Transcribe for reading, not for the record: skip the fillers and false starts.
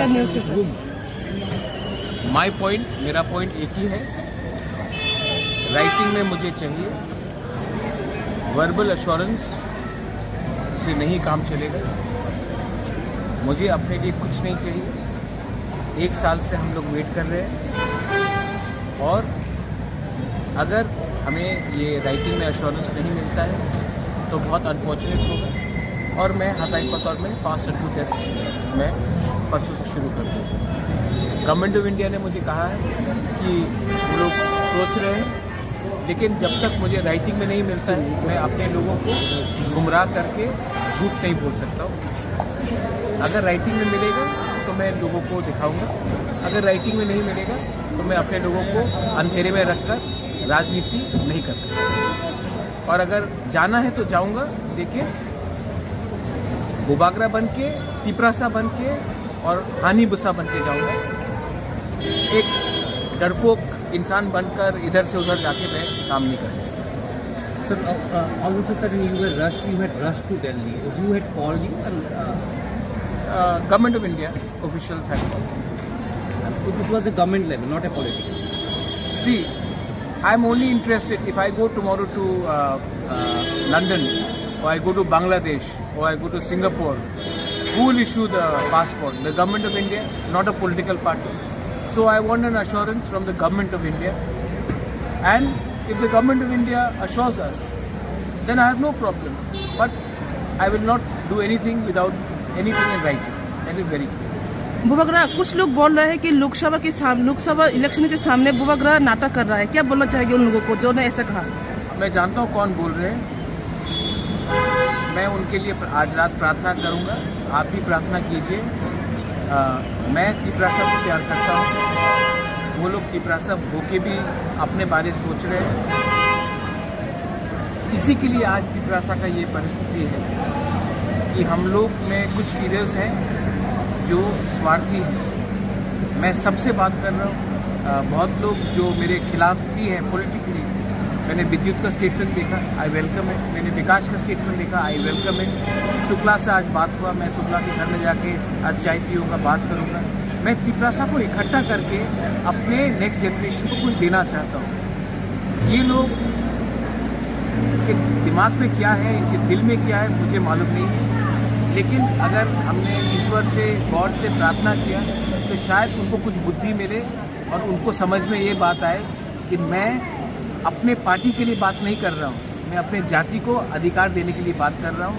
समाचार न्यूज से सर। मेरा पॉइंट एक ही है, राइटिंग में मुझे चाहिए, वर्बल एश्योरेंस से नहीं काम चलेगा। मुझे अपने लिए कुछ नहीं चाहिए। 1 साल से हम लोग वेट कर रहे हैं और अगर हमें ये राइटिंग में एश्योरेंस नहीं मिलता है तो बहुत अनफॉर्चुनेट होगा और मैं हताई के तौर में पास टू डेथ मैं परसों से शुरू कर दूँगा। गवर्नमेंट ऑफ इंडिया ने मुझे कहा है कि वो लोग सोच रहे हैं, लेकिन जब तक मुझे राइटिंग में नहीं मिलता है मैं अपने लोगों को गुमराह करके झूठ नहीं बोल सकता हूँ। अगर राइटिंग में मिलेगा तो मैं लोगों को दिखाऊंगा, अगर राइटिंग में नहीं मिलेगा तो मैं अपने लोगों को अंधेरे में रखकर राजनीति नहीं कर सकता। और अगर जाना है तो जाऊंगा, देखिए बुबागरा बन के, तिपरासा बन के और हानी बुसा बन के जाऊंगा। एक डरपोक इंसान बनकर इधर से उधर जाके मैं काम नहीं करूँगा। Sir, all of a sudden you had rushed to Delhi. Who had called you? And Government of India officials had called. it was a government level, not a political. See, I'm only interested if I go tomorrow to London, or I go to Bangladesh, or I go to Singapore, who will issue the passport? The Government of India, not a political party. So I want an assurance from the Government of India. And if the Government of India assures us, then I have no problem. But I will not do anything without anything in writing. That is very clear. Bubagra, कुछ लोग बोल रहे हैं कि Lok Sabha election के सामने बुबागरा नाटक कर रहा है। क्या बोलना चाहेंगे उन लोगों को जो ने ऐसा कहा? मैं जानता हूँ कौन बोल रहे हैं। मैं उनके लिए आज रात प्रार्थना करूँगा। आप भी प्रार्थना कीजिए। मैं तिपरासा को प्यार करता हूँ। वो लोग तिपरासा होके भी अपने बारे सोच रहे हैं। इसी के लिए आज तिपरासा का ये परिस्थिति है कि हम लोग में कुछ लीडर्स हैं जो स्वार्थी हैं। मैं सबसे बात कर रहा हूँ। बहुत लोग जो मेरे खिलाफ भी हैं पॉलिटिकली। मैंने विद्युत का स्टेटमेंट देखा, आई वेलकम इट। मैंने विकास का स्टेटमेंट देखा, आई वेलकम इट। शुक्ला से आज बात हुआ, मैं शुक्ला के घर में जाके आज चाय पीऊँगा, बात करूँगा। मैं तिपरासा को इकट्ठा करके अपने नेक्स्ट जनरेशन को कुछ देना चाहता हूँ। ये लोग के दिमाग में क्या है, इनके दिल में क्या है, मुझे मालूम नहीं है। लेकिन अगर हमने ईश्वर से, गॉड से प्रार्थना किया तो शायद उनको कुछ बुद्धि मिले और उनको समझ में ये बात आए कि मैं अपने पार्टी के लिए बात नहीं कर रहा हूँ, मैं अपने जाति को अधिकार देने के लिए बात कर रहा हूँ।